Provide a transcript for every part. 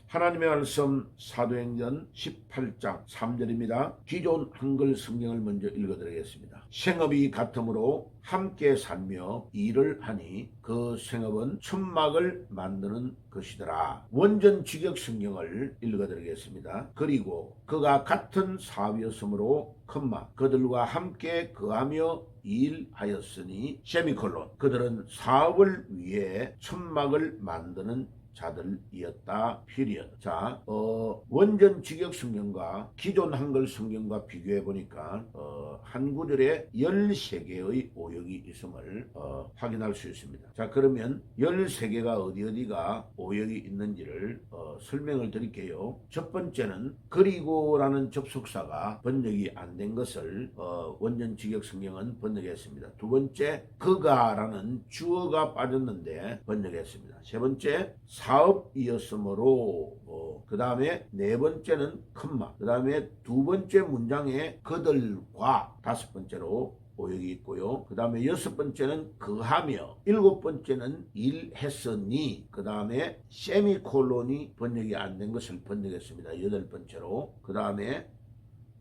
하나님의 말씀 사도행전 18장 3절입니다. 기존 한글 성경을 먼저 읽어드리겠습니다. 생업이 같으므로 함께 살며 일을 하니 그 생업은 천막을 만드는 것이더라. 원전 직역 성경을 읽어드리겠습니다. 그리고 그가 같은 사업이었으므로 그들과 함께 거하며 일하였으니 세미콜론 그들은 사업을 위해 천막을 만드는 자들이었다. 피리언. 자, 원전 직역 성경과 기존 한글 성경과 비교해 보니까 한 구절에 13개의 오역이 있음을 확인할 수 있습니다. 자, 그러면 13개가 어디가 오역이 있는지를 설명을 드릴게요. 첫 번째는 그리고라는 접속사가 번역이 안 된 것을 원전 직역 성경은 번역했습니다. 두 번째, 그가라는 주어가 빠졌는데 번역했습니다. 세 번째, 사업이었으므로 그 다음에 네 번째는 컴마, 그 다음에 두 번째 문장에 그들과 다섯 번째로 오역이 있고요. 그 다음에 여섯 번째는 그하며, 일곱 번째는 일했으니, 그 다음에 세미콜론이 번역이 안 된 것을 번역했습니다. 여덟 번째로. 그 다음에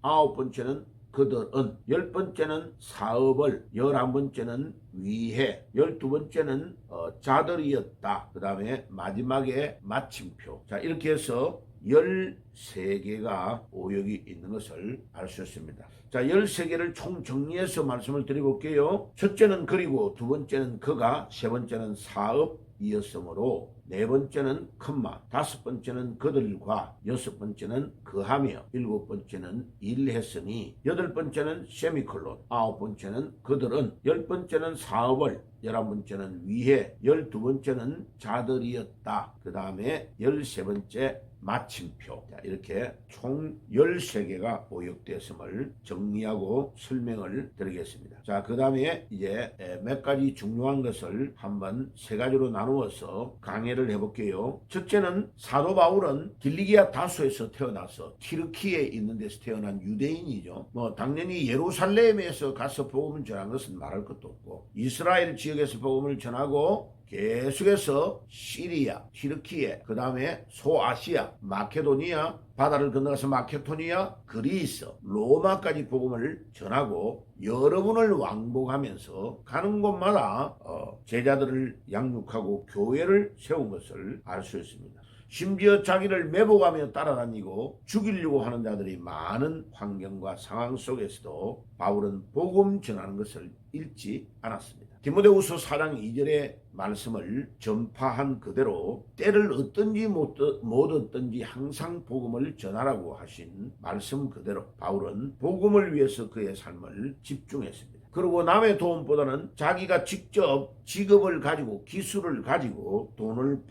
아홉 번째는 그들은, 열 번째는 사업을, 11번째는 위해, 12번째는 자들이었다. 그 다음에 마지막에 마침표. 자, 이렇게 해서 13개가 오역이 있는 것을 알 수 있습니다. 자, 13개를 총 정리해서 말씀을 드려볼게요. 첫째는 그리고, 두 번째는 그가, 세 번째는 사업이었으므로, 네 번째는 컴마, 다섯 번째는 그들과, 여섯 번째는 그하며, 일곱 번째는 일했으니, 여덟 번째는 세미콜론, 아홉 번째는 그들은, 열 번째는 사업을, 11번째는 위해, 12번째는 자들이었다. 그 다음에 13번째 마침표. 자, 이렇게 총 13개가 오역됐음을 정리하고 설명을 드리겠습니다. 자, 그 다음에 이제 몇 가지 중요한 것을 한번 세 가지로 나누어서 강의를 해볼게요. 첫째는 사도 바울은 길리기아 다소에서 태어나서 튀르키에 있는 데서 태어난 유대인이죠. 당연히 예루살렘에서 가서 복음을 전한 것은 말할 것도 없고, 이스라엘 지역에서 복음을 전하고 계속해서 시리아, 튀르키예, 그 다음에 소아시아, 마케도니아, 바다를 건너가서 마케도니아, 그리스, 로마까지 복음을 전하고 여러 번을 왕복하면서 가는 곳마다 제자들을 양육하고 교회를 세운 것을 알 수 있습니다. 심지어 자기를 매복하며 따라다니고 죽이려고 하는 자들이 많은 환경과 상황 속에서도 바울은 복음 전하는 것을 잃지 않았습니다. 디모데후서 4장 2절의 말씀을 전파한 그대로 때를 얻든지 못 얻든지 항상 복음을 전하라고 하신 말씀 그대로 바울은 복음을 위해서 그의 삶을 집중했습니다. 그리고 남의 도움보다는 자기가 직접 직업을 가지고 기술을 가지고 돈을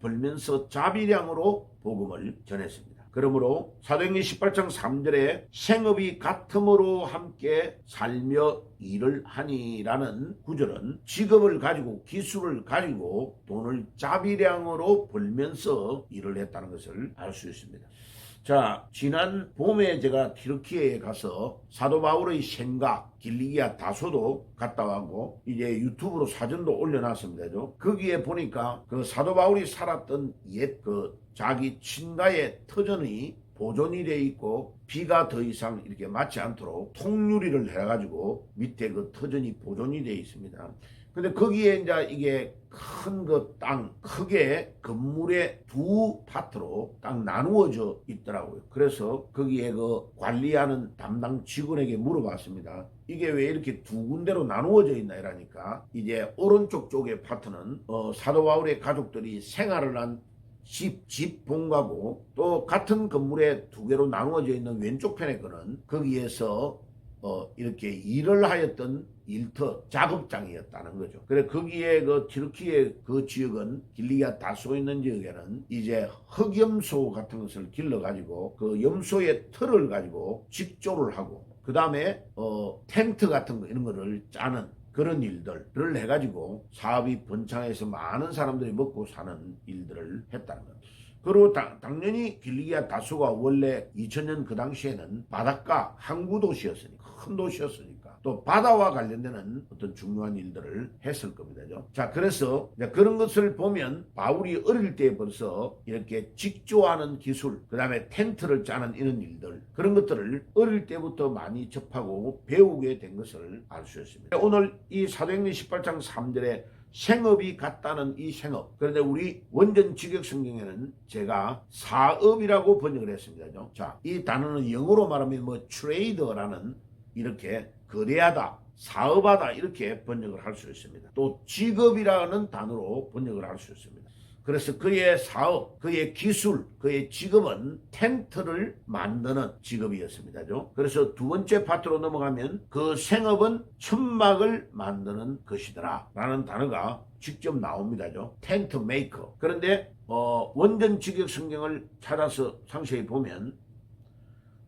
벌면서 자비량으로 복음을 전했습니다. 그러므로 사도행전 18장 3절에 생업이 같음으로 함께 살며 일을 하니라는 구절은 직업을 가지고 기술을 가지고 돈을 자비량으로 벌면서 일을 했다는 것을 알 수 있습니다. 자, 지난 봄에 제가 튀르키예에 가서 사도 바울의 생각, 길리기아 다소도 갔다 왔고 이제 유튜브로 사진도 올려놨습니다. 거기에 보니까 그 사도 바울이 살았던 옛 자기 친가의 터전이 보존이 되어 있고 비가 더 이상 이렇게 맞지 않도록 통유리를 해가지고 밑에 그 터전이 보존이 되어 있습니다. 근데 거기에 이제 이게 큰 땅, 크게 건물의 두 파트로 딱 나누어져 있더라고요. 그래서 거기에 관리하는 담당 직원에게 물어봤습니다. 이게 왜 이렇게 두 군데로 나누어져 있나 이러니까 이제 오른쪽 쪽의 파트는 사도 바울의 가족들이 생활을 한 집 본가고, 또 같은 건물에 두 개로 나누어져 있는 왼쪽 편의 거는 거기에서 이렇게 일을 하였던 일터 작업장이었다는 거죠. 그래 거기에 튀르키예 그 지역은 길리기아 다소 있는 지역에는 이제 흑염소 같은 것을 길러 가지고 그 염소의 털을 가지고 직조를 하고 그 다음에 텐트 같은 거 이런 거를 짜는 그런 일들을 해가지고 사업이 번창해서 많은 사람들이 먹고 사는 일들을 했다는 겁니다. 그리고 당연히 길리기아 다소가 원래 2000년 그 당시에는 바닷가 항구 도시였으니까 큰 도시였으니까 또 바다와 관련되는 어떤 중요한 일들을 했을 겁니다. 자, 그래서 그런 것을 보면 바울이 어릴 때 벌써 이렇게 직조하는 기술, 그 다음에 텐트를 짜는 이런 일들, 그런 것들을 어릴 때부터 많이 접하고 배우게 된 것을 알 수 있습니다. 오늘 이 사도행전 18장 3절에 생업이 같다는 이 생업, 그런데 우리 원전 직역 성경에는 제가 사업이라고 번역을 했습니다. 자, 이 단어는 영어로 말하면 뭐 트레이더라는, 이렇게 거래하다, 사업하다, 이렇게 번역을 할 수 있습니다. 또 직업이라는 단어로 번역을 할 수 있습니다. 그래서 그의 사업, 그의 기술, 그의 직업은 텐트를 만드는 직업이었습니다. 그래서 두 번째 파트로 넘어가면 그 생업은 천막을 만드는 것이더라 라는 단어가 직접 나옵니다. 텐트 메이커. 그런데 원전 직역 성경을 찾아서 상세히 보면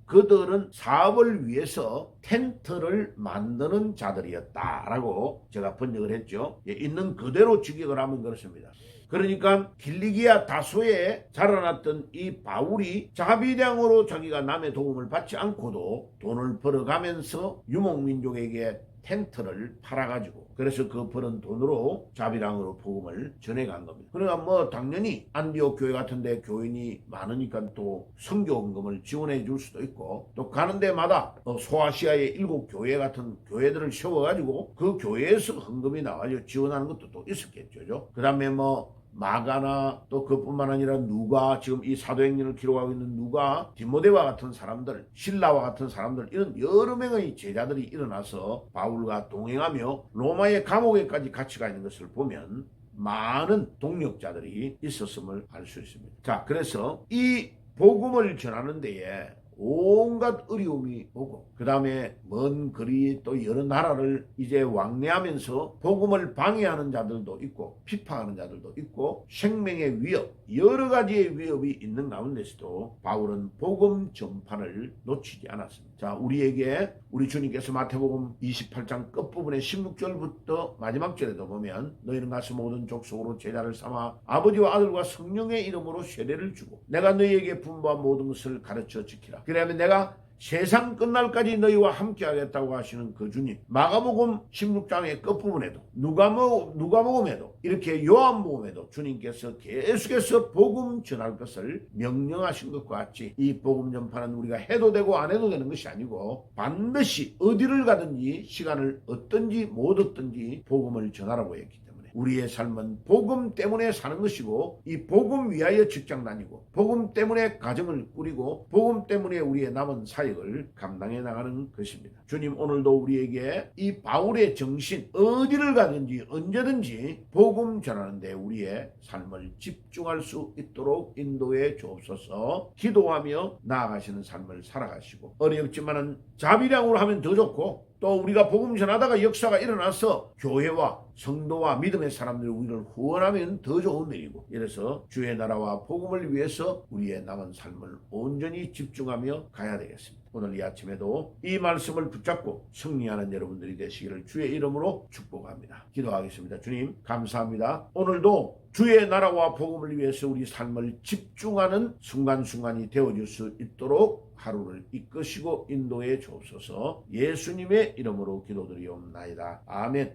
그들은 사업을 위해서 텐트를 만드는 자들이었다라고 제가 번역을 했죠. 있는 그대로 직역을 하면 그렇습니다. 그러니까 길리기아 다소에 자라났던 이 바울이 자비량으로 자기가 남의 도움을 받지 않고도 돈을 벌어가면서 유목민족에게 텐트를 팔아가지고, 그래서 그 버는 돈으로 자비량으로 복음을 전해간 겁니다. 그러니까 뭐 당연히 안디옥 교회 같은데 교인이 많으니까 또 선교헌금을 지원해 줄 수도 있고, 또 가는 데마다 소아시아의 7교회 같은 교회들을 세워가지고 그 교회에서 헌금이 나와서 지원하는 것도 또 있었겠죠. 그 다음에 뭐 마가나 또 그뿐만 아니라 누가, 지금 이 사도행전을 기록하고 있는 누가, 디모데와 같은 사람들, 신라와 같은 사람들, 이런 여러 명의 제자들이 일어나서 바울과 동행하며 로마의 감옥에까지 같이 가 있는 것을 보면 많은 동력자들이 있었음을 알 수 있습니다. 자, 그래서 이 복음을 전하는 데에 온갖 어려움이 오고, 그 다음에 먼 거리 또 여러 나라를 이제 왕래하면서 복음을 방해하는 자들도 있고 비판하는 자들도 있고 생명의 위협, 여러 가지의 위협이 있는 가운데서도 바울은 복음 전파를 놓치지 않았습니다. 자, 우리에게 우리 주님께서 마태복음 28장 끝부분에 16절부터 마지막 절에도 보면 너희는 가서 모든 족속으로 제자를 삼아 아버지와 아들과 성령의 이름으로 세례를 주고 내가 너희에게 분부한 모든 것을 가르쳐 지키라. 그러면 내가 세상 끝날까지 너희와 함께 하겠다고 하시는 그 주님, 마가복음 16장의 끝부분에도 누가복음에도 이렇게 요한복음에도 주님께서 계속해서 복음 전할 것을 명령하신 것과 같이 이 복음 전파는 우리가 해도 되고 안 해도 되는 것이 아니고 반드시 어디를 가든지 시간을 얻든지 못 얻든지 복음을 전하라고 했기 때문에 우리의 삶은 복음 때문에 사는 것이고, 이 복음 위하여 직장 다니고 복음 때문에 가정을 꾸리고 복음 때문에 우리의 남은 사역을 감당해 나가는 것입니다. 주님 오늘도 우리에게 이 바울의 정신, 어디를 가든지 언제든지 복음 전하는데 우리의 삶을 집중할 수 있도록 인도해 주옵소서. 기도하며 나아가시는 삶을 살아가시고, 어렵지만은 자비량으로 하면 더 좋고, 또 우리가 복음 전하다가 역사가 일어나서 교회와 성도와 믿음의 사람들이 우리를 후원하면 더 좋은 일이고, 이래서 주의 나라와 복음을 위해서 우리의 남은 삶을 온전히 집중하며 가야 되겠습니다. 오늘 이 아침에도 이 말씀을 붙잡고 승리하는 여러분들이 되시기를 주의 이름으로 축복합니다. 기도하겠습니다. 주님 감사합니다. 오늘도 주의 나라와 복음을 위해서 우리 삶을 집중하는 순간순간이 되어줄 수 있도록 하루를 이끄시고 인도해 주옵소서. 예수님의 이름으로 기도드리옵나이다. 아멘.